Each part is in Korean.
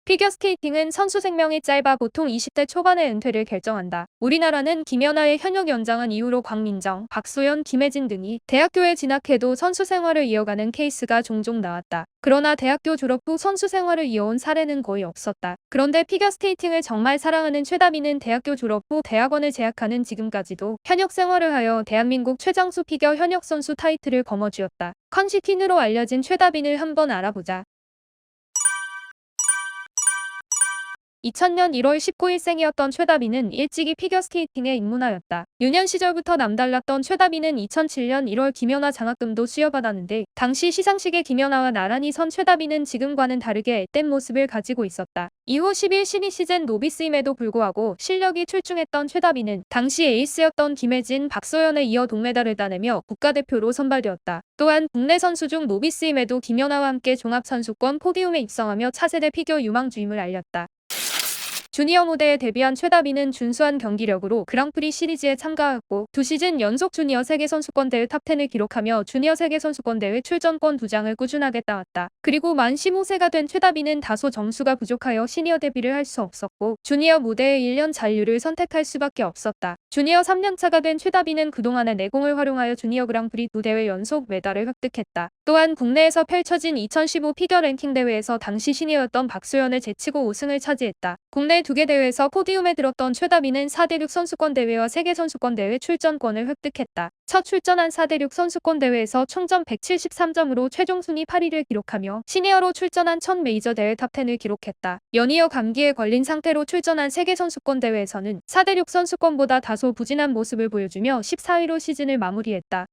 피겨스케이팅은 선수 생명이 짧아 보통 20대 초반에 은퇴를 결정한다. 우리나라는 김연아의 현역 연장한 이후로 광민정, 박소연, 김혜진 등이 대학교에 진학해도 선수 생활을 이어가는 케이스가 종종 나왔다. 그러나 대학교 졸업 후 선수 생활을 이어온 사례는 거의 없었다. 그런데 피겨스케이팅을 정말 사랑하는 최다빈은 대학교 졸업 후 대학원을 재학하는 지금까지도 현역 생활을 하여 대한민국 최장수 피겨 현역 선수 타이틀을 거머쥐었다. 컨시퀸으로 알려진 최다빈을 한번 알아보자. 2000년 1월 19일생이었던 최다빈은 일찍이 피겨스케이팅에 입문하였다. 유년 시절부터 남달랐던 최다빈은 2007년 1월 김연아 장학금도 수여받았는데 당시 시상식에 김연아와 나란히 선 최다빈은 지금과는 다르게 앳된 모습을 가지고 있었다. 이후 11, 12 시즌 노비스임에도 불구하고 실력이 출중했던 최다빈은 당시 에이스였던 김혜진, 박소연에 이어 동메달을 따내며 국가대표로 선발되었다. 또한 국내 선수 중 노비스임에도 김연아와 함께 종합선수권 포디움에 입성하며 차세대 피겨 유망주임을 알렸다. 주니어 무대에 데뷔한 최다빈은 준수한 경기력으로 그랑프리 시리즈에 참가하였고 2시즌 연속 주니어 세계선수권대회 탑10을 기록하며 주니어 세계선수권대회 출전권 2장을 꾸준하게 따왔다. 그리고 만 15세가 된 최다빈은 다소 점수가 부족하여 시니어 데뷔를 할 수 없었고 주니어 무대에 1년 잔류를 선택할 수밖에 없었다. 주니어 3년차가 된 최다빈은 그동안의 내공을 활용하여 주니어 그랑프리 2대회 연속 메달을 획득했다. 또한 국내에서 펼쳐진 2015 피겨 랭킹 대회에서 당시 시니어였던 박소연을 제치고 우승을 차지했다. 국내 2개 대회에서 포디움에 들었던 최다빈은 4대6 선수권 대회와 세계선수권 대회 출전권을 획득했다. 첫 출전한 4대6 선수권 대회에서 총점 173점으로 최종 순위 8위를 기록하며 시니어로 출전한 첫 메이저 대회 탑10을 기록했다. 연이어 감기에 걸린 상태로 출전한 세계선수권 대회에서는 4대6 선수권보다 다소 부진한 모습을 보여주며 14위로 시즌을 마무리했다.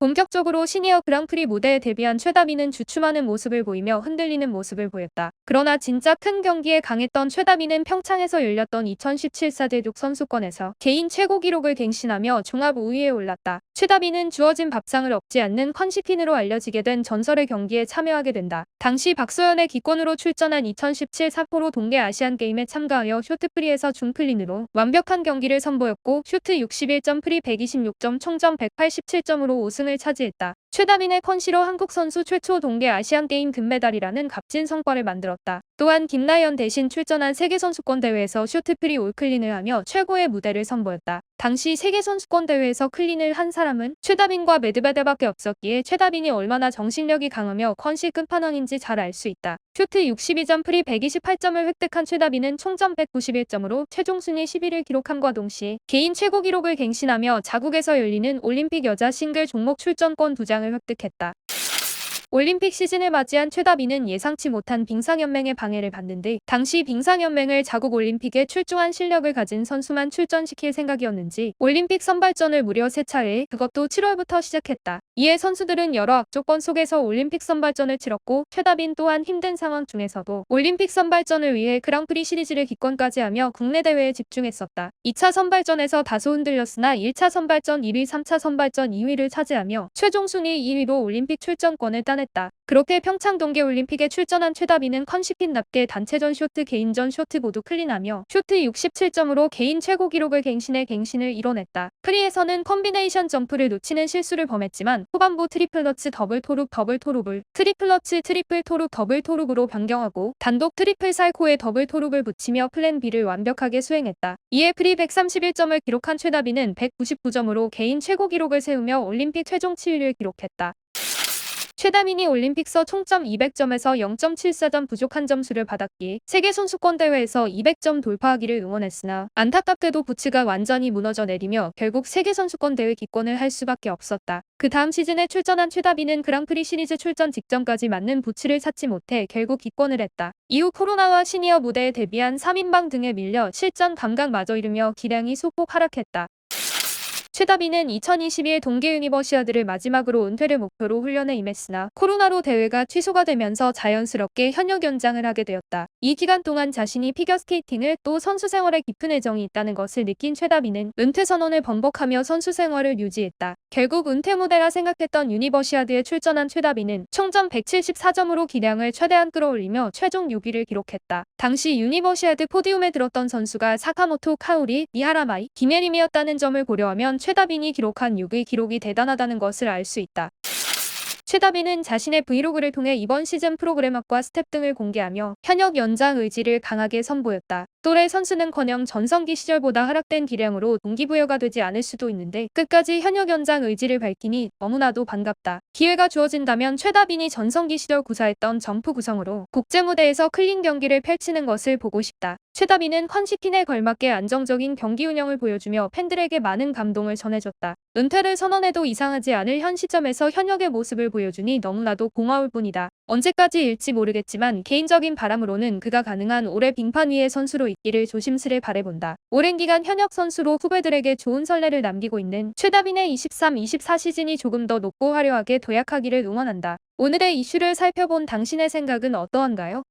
본격적으로 시니어 그랑프리 무대에 데뷔한 최다빈은 주춤하는 모습을 보이며 흔들리는 모습을 보였다. 그러나 진짜 큰 경기에 강했던 최다빈은 평창에서 열렸던 2017 4대6 선수권에서 개인 최고 기록을 갱신하며 종합 5위에 올랐다. 최다빈은 주어진 밥상을 얻지 않는 컨시퀸으로 알려지게 된 전설의 경기에 참여하게 된다. 당시 박소연의 기권으로 출전한 2017 삿포로 동계 아시안게임에 참가하여 쇼트프리에서 중클린으로 완벽한 경기를 선보였고 슈트 61점 프리 126점 총점 187점으로 우승을 차지했다. 최다빈의 컨시로 한국 선수 최초 동계 아시안게임 금메달이라는 값진 성과를 만들었다. 또한 김나연 대신 출전한 세계선수권 대회에서 쇼트프리 올클린을 하며 최고의 무대를 선보였다. 당시 세계선수권 대회에서 클린을 한 사람은 최다빈과 메드베데밖에 없었기에 최다빈이 얼마나 정신력이 강하며 컨시 끝판왕인지 잘 알 수 있다. 슈트 62점 프리 128점을 획득한 최다빈은 총점 191점으로 최종 순위 10위를 기록함과 동시에 개인 최고 기록을 갱신하며 자국에서 열리는 올림픽 여자 싱글 종목 출전권 2장을 획득했다. 올림픽 시즌을 맞이한 최다빈은 예상치 못한 빙상연맹의 방해를 받는데 당시 빙상연맹을 자국 올림픽에 출중한 실력을 가진 선수만 출전시킬 생각이었는지 올림픽 선발전을 무려 3차례 그것도 7월부터 시작했다. 이에 선수들은 여러 악조건 속에서 올림픽 선발전을 치렀고 최다빈 또한 힘든 상황 중에서도 올림픽 선발전을 위해 그랑프리 시리즈를 기권까지 하며 국내 대회에 집중했었다. 2차 선발전에서 다소 흔들렸으나 1차 선발전 1위, 3차 선발전 2위를 차지하며 최종 순위 2위로 올림픽 출전권을 따냈다. 그렇게 평창 동계올림픽에 출전한 최다빈은 컨시퀸답게 단체전 쇼트, 개인전 쇼트 모두 클린하며 쇼트 67점으로 개인 최고 기록을 갱신을 이뤄냈다. 프리에서는 컴비네이션 점프를 놓치는 실수를 범했지만 후반부 트리플러츠 더블 토룩 더블 토룩을 트리플러츠 트리플 토룩 더블 토룩으로 변경하고 단독 트리플 살코에 더블 토룩을 붙이며 플랜 B를 완벽하게 수행했다. 이에 프리 131점을 기록한 최다빈은 199점으로 개인 최고 기록을 세우며 올림픽 최종 7위를 기록했다. 최다빈이 올림픽서 총점 200점에서 0.74점 부족한 점수를 받았기에 세계선수권대회에서 200점 돌파하기를 응원했으나 안타깝게도 부츠가 완전히 무너져 내리며 결국 세계선수권대회 기권을 할 수밖에 없었다. 그 다음 시즌에 출전한 최다빈은 그랑프리 시리즈 출전 직전까지 맞는 부츠를 찾지 못해 결국 기권을 했다. 이후 코로나와 시니어 무대에 데뷔한 3인방 등에 밀려 실전 감각마저 잃으며 기량이 소폭 하락했다. 최다빈은 2022 동계 유니버시아드를 마지막으로 은퇴를 목표로 훈련에 임했으나 코로나로 대회가 취소가 되면서 자연스럽게 현역 연장을 하게 되었다. 이 기간 동안 자신이 피겨스케이팅을 또 선수 생활에 깊은 애정이 있다는 것을 느낀 최다빈은 은퇴 선언을 번복하며 선수 생활을 유지했다. 결국 은퇴 무대라 생각했던 유니버시아드에 출전한 최다빈은 총점 174점으로 기량을 최대한 끌어올리며 최종 6위를 기록했다. 당시 유니버시아드 포디움에 들었던 선수가 사카모토, 카오리, 미하라마이, 김예림이었다는 점을 고려하면 최다빈이 기록한 6위 기록이 대단하다는 것을 알 수 있다. 최다빈은 자신의 브이로그를 통해 이번 시즌 프로그램업과 스텝 등을 공개하며 현역 연장 의지를 강하게 선보였다. 또래 선수는커녕 전성기 시절보다 하락된 기량으로 동기부여가 되지 않을 수도 있는데 끝까지 현역 연장 의지를 밝히니 너무나도 반갑다. 기회가 주어진다면 최다빈이 전성기 시절 구사했던 점프 구성으로 국제무대에서 클린 경기를 펼치는 것을 보고 싶다. 최다빈은 컨시틴에 걸맞게 안정적인 경기 운영을 보여주며 팬들에게 많은 감동을 전해줬다. 은퇴를 선언해도 이상하지 않을 현 시점에서 현역의 모습을 보여주니 너무나도 고마울 뿐이다. 언제까지일지 모르겠지만 개인적인 바람으로는 그가 가능한 올해 빙판 위의 선수로 있기를 조심스레 바라본다. 오랜 기간 현역 선수로 후배들에게 좋은 선례를 남기고 있는 최다빈의 23-24 시즌이 조금 더 높고 화려하게 도약하기를 응원한다. 오늘의 이슈를 살펴본 당신의 생각은 어떠한가요?